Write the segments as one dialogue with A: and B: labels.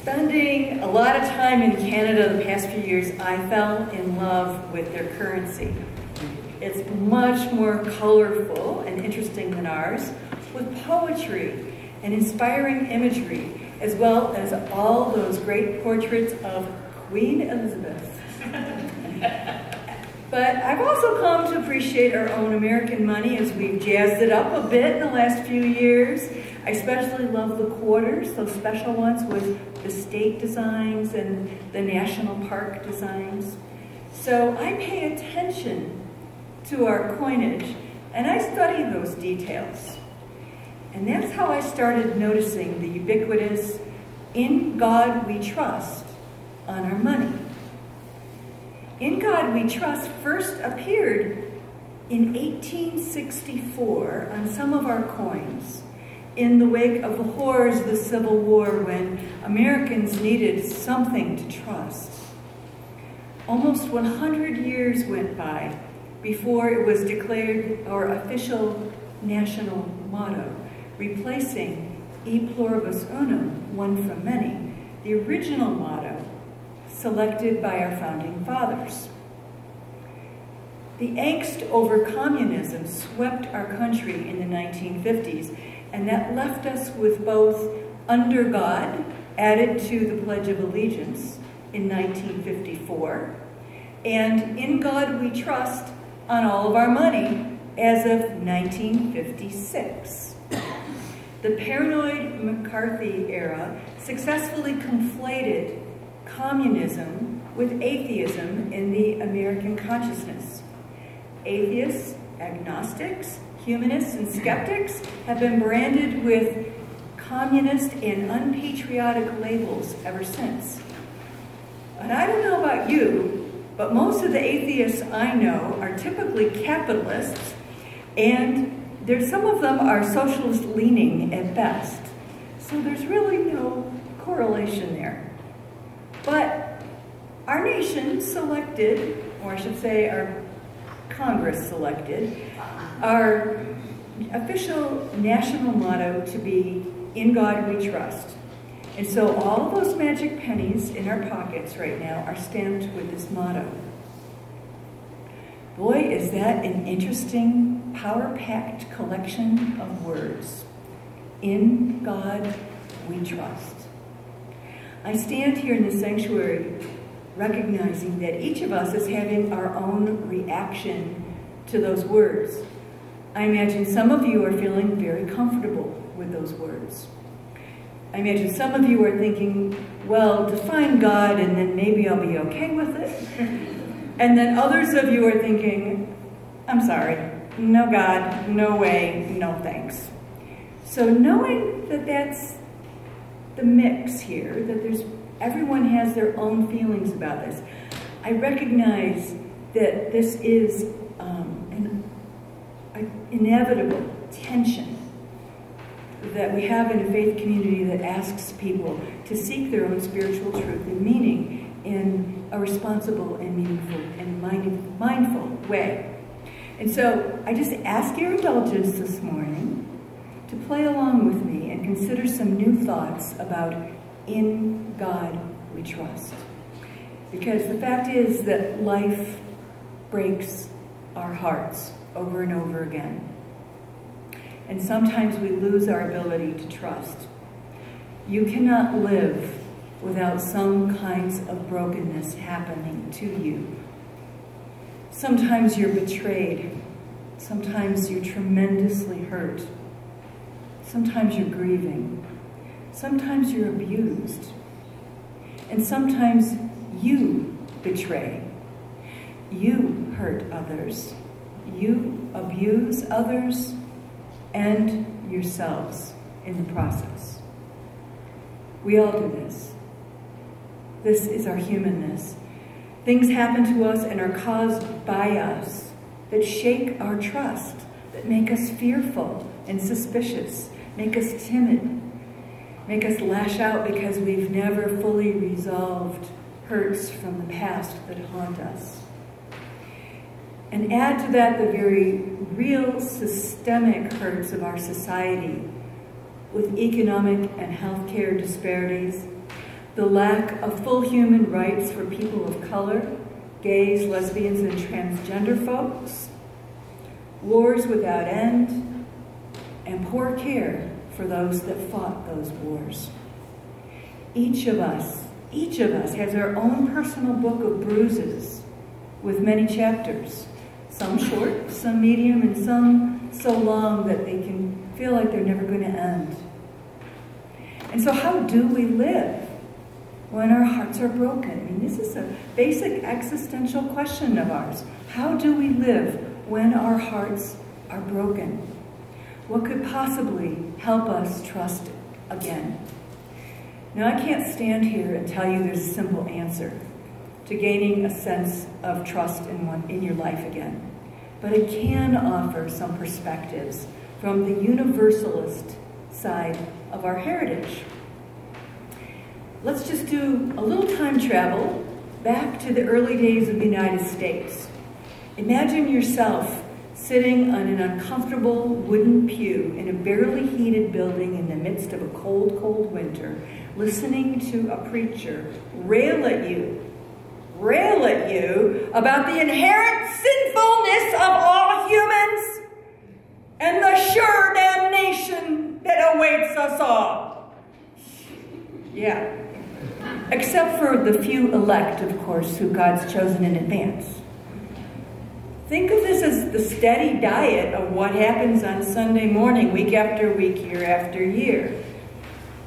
A: Spending a lot of time in Canada the past few years, I fell in love with their currency. It's much more colorful and interesting than ours, with poetry and inspiring imagery, as well as all those great portraits of Queen Elizabeth. But I've also come to appreciate our own American money as we've jazzed it up a bit in the last few years. I especially love the quarters, those special ones with the state designs and the national park designs. So I pay attention to our coinage and I study those details. And that's how I started noticing the ubiquitous "In God We Trust" on our money. "In God We Trust" first appeared in 1864 on some of our coins in the wake of the horrors of the Civil War, when Americans needed something to trust. Almost 100 years went by before it was declared our official national motto, replacing "E pluribus unum," one from many, the original motto selected by our founding fathers. The angst over communism swept our country in the 1950s, and that left us with both "Under God," added to the Pledge of Allegiance in 1954, and "In God We Trust" on all of our money as of 1956. The paranoid McCarthy era successfully conflated communism with atheism in the American consciousness. Atheists, agnostics, humanists, and skeptics have been branded with communist and unpatriotic labels ever since. And I don't know about you, but most of the atheists I know are typically capitalists, and some of them are socialist leaning at best. So there's really no correlation there. But our nation selected, or I should say our Congress selected, our official national motto to be "In God We Trust." And so all those magic pennies in our pockets right now are stamped with this motto. Boy, is that an interesting, power-packed collection of words. In God we trust. I stand here in the sanctuary recognizing that each of us is having our own reaction to those words. I imagine some of you are feeling very comfortable with those words. I imagine some of you are thinking, well, define God and then maybe I'll be okay with it. And then others of you are thinking, I'm sorry, no God, no way, no thanks. So knowing that that's the mix here, that everyone has their own feelings about this, I recognize that this is an inevitable tension that we have in a faith community that asks people to seek their own spiritual truth and meaning in a responsible and meaningful and mindful way. And so I just ask your indulgence this morning to play along with me and consider some new thoughts about "In God We Trust." Because the fact is that life breaks our hearts over and over again. And sometimes we lose our ability to trust. You cannot live without some kinds of brokenness happening to you. Sometimes you're betrayed. Sometimes you're tremendously hurt. Sometimes you're grieving. Sometimes you're abused. And sometimes you betray. You hurt others. You abuse others and yourselves in the process. We all do this. This is our humanness. Things happen to us and are caused by us that shake our trust, that make us fearful and suspicious, make us timid, make us lash out because we've never fully resolved hurts from the past that haunt us. And add to that the very real systemic hurts of our society with economic and healthcare disparities, the lack of full human rights for people of color, gays, lesbians, and transgender folks, wars without end, and poor care for those that fought those wars. Each of us has our own personal book of bruises with many chapters, some short, some medium, and some so long that they can feel like they're never going to end. And so how do we live when our hearts are broken? I mean, this is a basic existential question of ours. How do we live when our hearts are broken? What could possibly help us trust again? Now, I can't stand here and tell you there's a simple answer to gaining a sense of trust in your life again. But I can offer some perspectives from the Universalist side of our heritage. Let's just do a little time travel back to the early days of the United States. Imagine yourself sitting on an uncomfortable wooden pew in a barely heated building in the midst of a cold, cold winter, listening to a preacher rail at you about the inherent sinfulness of all humans and the sure damnation that awaits us all. Yeah. Except for the few elect, of course, who God's chosen in advance. Think of this as the steady diet of what happens on Sunday morning, week after week, year after year.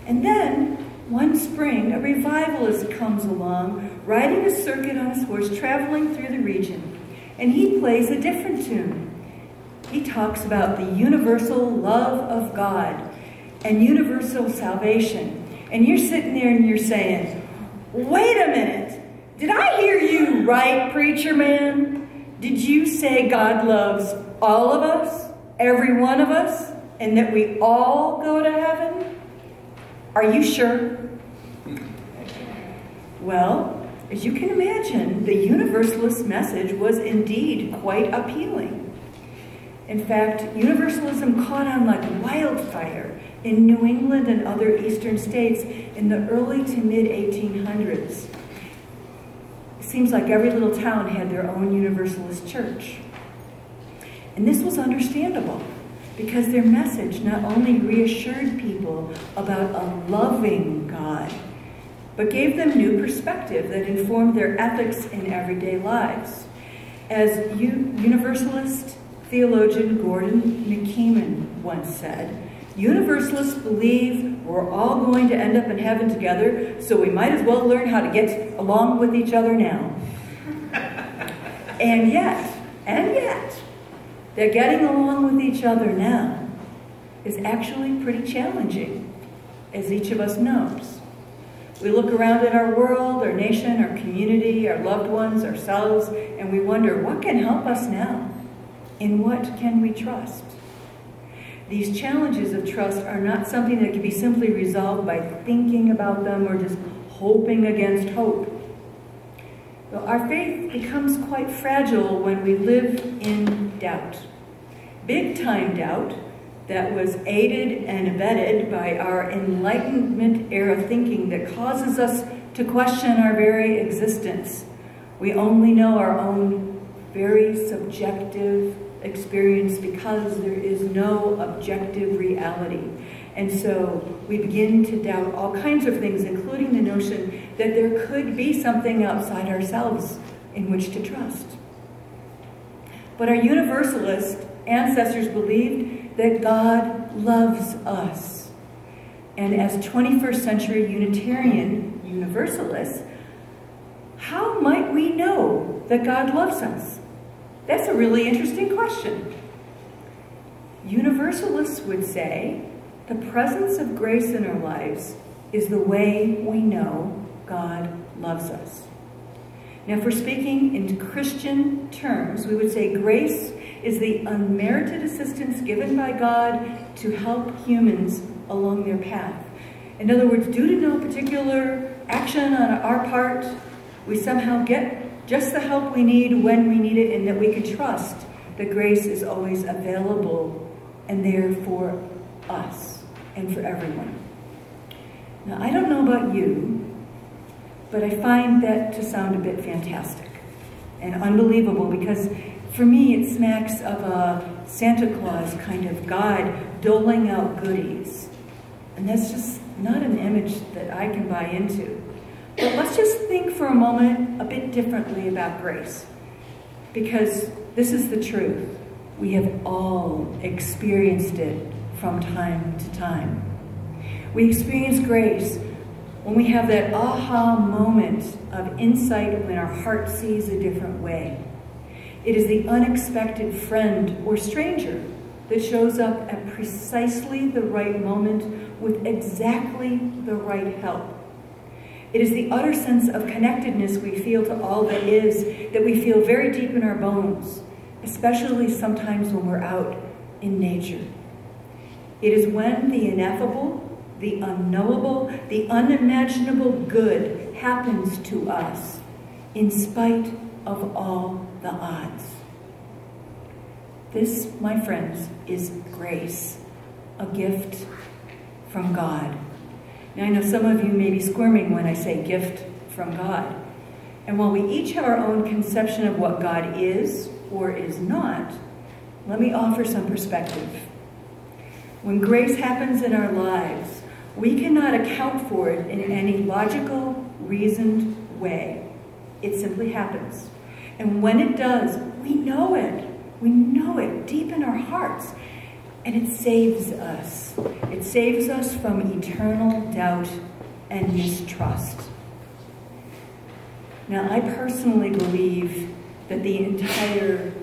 A: And then, one spring, a revivalist comes along, riding a circuit on his horse, traveling through the region, and he plays a different tune. He talks about the universal love of God and universal salvation. And you're sitting there and you're saying, wait a minute, did I hear you right, preacher man? Did you say God loves all of us, every one of us, and that we all go to heaven? Are you sure? Well, as you can imagine, the Universalist message was indeed quite appealing. In fact, Universalism caught on like wildfire in New England and other eastern states in the early to mid-1800s. It seems like every little town had their own Universalist church. And this was understandable because their message not only reassured people about a loving God, but gave them new perspective that informed their ethics in everyday lives. As Universalist theologian Gordon McKeeman once said, Universalists believe we're all going to end up in heaven together, so we might as well learn how to get along with each other now. And yet, that getting along with each other now is actually pretty challenging, as each of us knows. We look around at our world, our nation, our community, our loved ones, ourselves, and we wonder, what can help us now? In what can we trust? These challenges of trust are not something that can be simply resolved by thinking about them or just hoping against hope. Well, our faith becomes quite fragile when we live in doubt. Big-time doubt that was aided and abetted by our Enlightenment-era thinking that causes us to question our very existence. We only know our own very subjective experience because there is no objective reality. And so we begin to doubt all kinds of things, including the notion that there could be something outside ourselves in which to trust. But our Universalist ancestors believed that God loves us. And as 21st century Unitarian Universalists, how might we know that God loves us? That's a really interesting question. Universalists would say the presence of grace in our lives is the way we know God loves us. Now, if we're speaking in Christian terms, we would say grace is the unmerited assistance given by God to help humans along their path. In other words, due to no particular action on our part, we somehow get just the help we need when we need it, and that we can trust that grace is always available and there for us and for everyone. Now, I don't know about you, but I find that to sound a bit fantastic and unbelievable, because for me it smacks of a Santa Claus kind of God doling out goodies. And that's just not an image that I can buy into. But let's just think for a moment a bit differently about grace, because this is the truth. We have all experienced it from time to time. We experience grace when we have that aha moment of insight, when our heart sees a different way. It is the unexpected friend or stranger that shows up at precisely the right moment with exactly the right help. It is the utter sense of connectedness we feel to all that is, that we feel very deep in our bones, especially sometimes when we're out in nature. It is when the ineffable, the unknowable, the unimaginable good happens to us in spite of all the odds. This, my friends, is grace, a gift from God. Now, I know some of you may be squirming when I say gift from God. And while we each have our own conception of what God is or is not, let me offer some perspective. When grace happens in our lives, we cannot account for it in any logical, reasoned way. It simply happens. And when it does, we know it. We know it deep in our hearts. And it saves us. It saves us from eternal doubt and mistrust. Now, I personally believe that the entire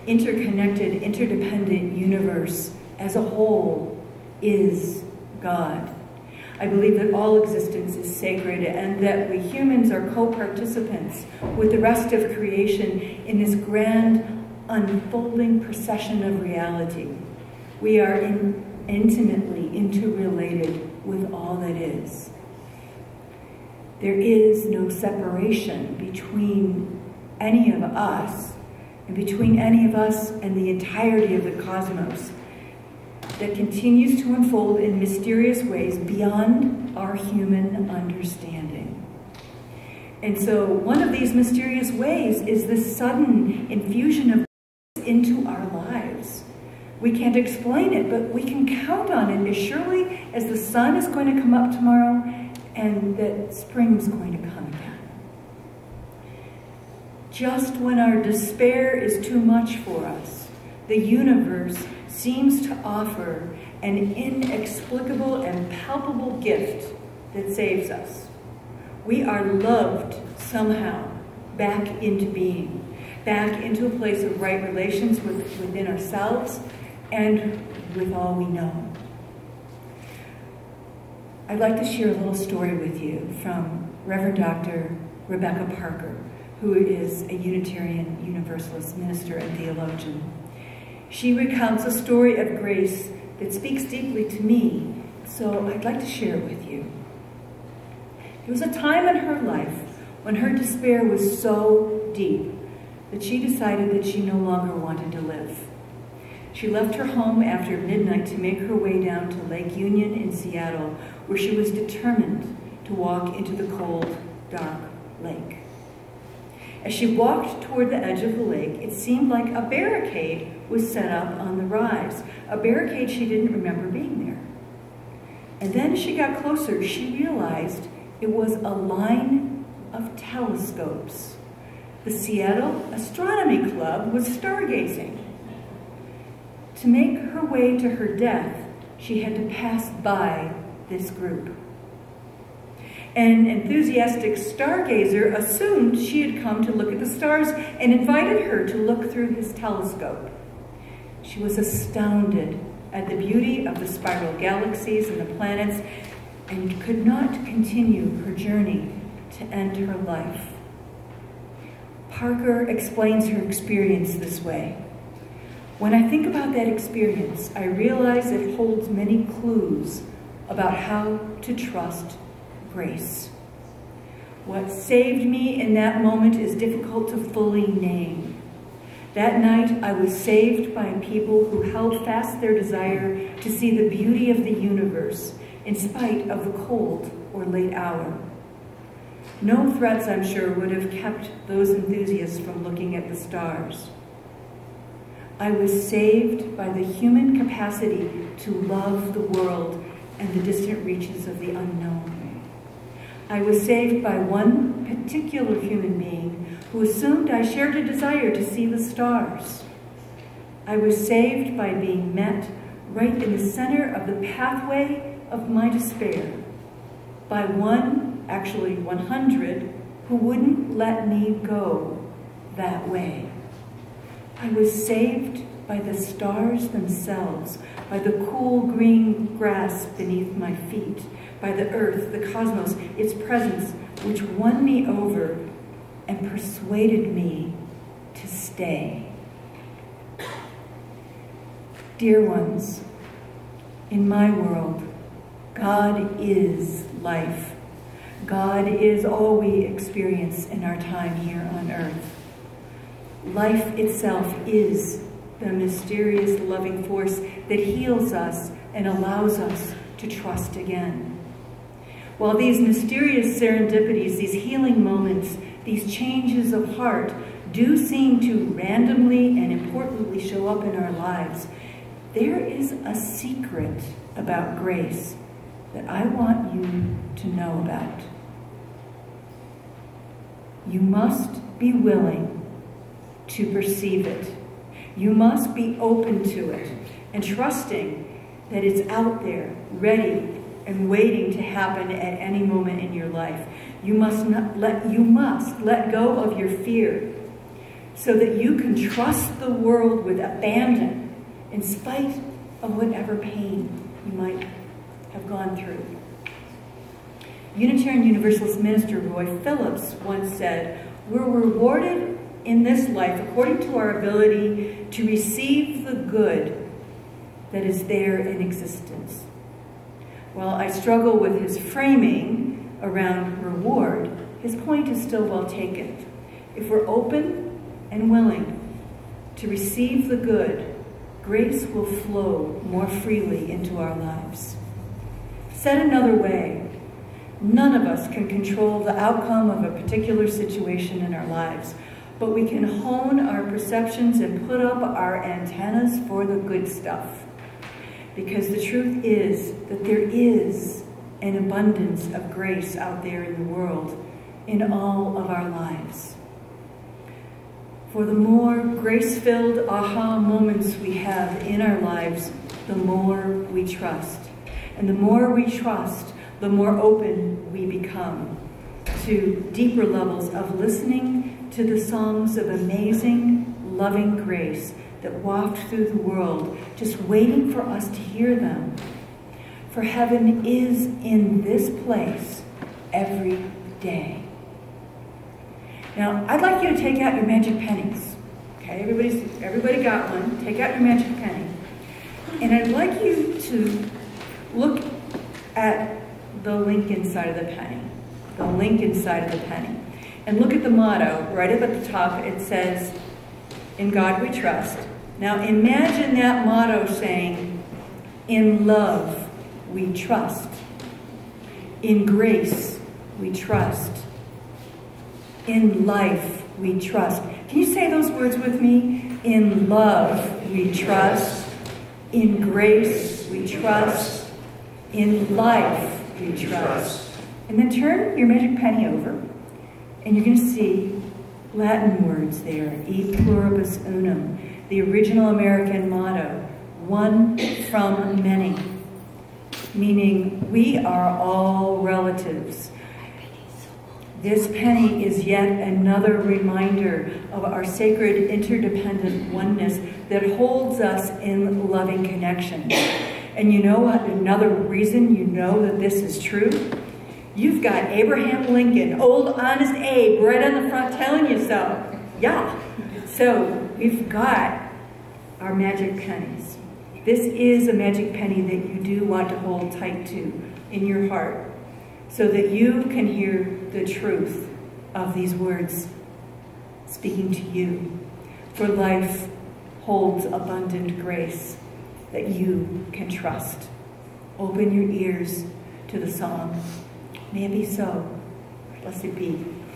A: interconnected, interdependent universe as a whole is God. I believe that all existence is sacred and that we humans are co-participants with the rest of creation in this grand unfolding procession of reality. We are intimately interrelated with all that is. There is no separation between any of us and between any of us and the entirety of the cosmos that continues to unfold in mysterious ways beyond our human understanding. And so one of these mysterious ways is this sudden infusion of into our lives. We can't explain it, but we can count on it as surely as the sun is going to come up tomorrow and that spring is going to come again. Just when our despair is too much for us, the universe seems to offer an inexplicable and palpable gift that saves us. We are loved somehow back into being, back into a place of right relations within ourselves and with all we know. I'd like to share a little story with you from Reverend Dr. Rebecca Parker, who is a Unitarian Universalist minister and theologian. She recounts a story of grace that speaks deeply to me, so I'd like to share it with you. There was a time in her life when her despair was so deep that she decided that she no longer wanted to live. She left her home after midnight to make her way down to Lake Union in Seattle, where she was determined to walk into the cold, dark lake. As she walked toward the edge of the lake, it seemed like a barricade was set up on the rise, a barricade she didn't remember being there. And then as she got closer, she realized it was a line of telescopes. The Seattle Astronomy Club was stargazing. To make her way to her death, she had to pass by this group. An enthusiastic stargazer assumed she had come to look at the stars and invited her to look through his telescope. She was astounded at the beauty of the spiral galaxies and the planets and could not continue her journey to end her life. Parker explains her experience this way. When I think about that experience, I realize it holds many clues about how to trust grace. What saved me in that moment is difficult to fully name. That night, I was saved by people who held fast their desire to see the beauty of the universe in spite of the cold or late hour. No threats, I'm sure, would have kept those enthusiasts from looking at the stars. I was saved by the human capacity to love the world and the distant reaches of the unknown. I was saved by one particular human being who assumed I shared a desire to see the stars. I was saved by being met right in the center of the pathway of my despair by one, actually 100, who wouldn't let me go that way. I was saved by the stars themselves, by the cool green grass beneath my feet, by the earth, the cosmos, its presence, which won me over and persuaded me to stay. Dear ones, in my world, God is life. God is all we experience in our time here on earth. Life itself is the mysterious loving force that heals us and allows us to trust again. While these mysterious serendipities, these healing moments, these changes of heart do seem to randomly and importantly show up in our lives, there is a secret about grace that I want you to know about. You must be willing to perceive it. You must be open to it and trusting that it's out there, ready and waiting to happen at any moment in your life. You must let go of your fear so that you can trust the world with abandon in spite of whatever pain you might have gone through. Unitarian Universalist minister Roy Phillips once said, "We're rewarded in this life according to our ability to receive the good that is there in existence." While I struggle with his framing around reward, his point is still well taken. If we're open and willing to receive the good, grace will flow more freely into our lives. Said another way, none of us can control the outcome of a particular situation in our lives, but we can hone our perceptions and put up our antennas for the good stuff. Because the truth is that there is an abundance of grace out there in the world, in all of our lives. For the more grace-filled aha moments we have in our lives, the more we trust. And the more we trust, the more open we become to deeper levels of listening to the songs of amazing, loving grace that waft through the world, just waiting for us to hear them. For heaven is in this place every day. Now, I'd like you to take out your magic pennies. Okay, everybody got one. Take out your magic penny. And I'd like you to look at the link inside of the penny. The link inside of the penny. And look at the motto right up at the top. It says, "In God we trust." Now imagine that motto saying, "In love we trust. In grace we trust. In life we trust." Can you say those words with me? In love we trust. In grace we trust. In life we trust. And then turn your magic penny over, and you're going to see Latin words there, E pluribus unum, the original American motto, one from many, meaning we are all relatives. This penny is yet another reminder of our sacred interdependent oneness that holds us in loving connection. And you know what? Another reason you know that this is true? You've got Abraham Lincoln, old honest Abe, right on the front telling you so. Yeah. So we've got our magic pennies. This is a magic penny that you do want to hold tight to in your heart so that you can hear the truth of these words speaking to you. For life holds abundant grace that you can trust. Open your ears to the song. May it be so. Blessed be.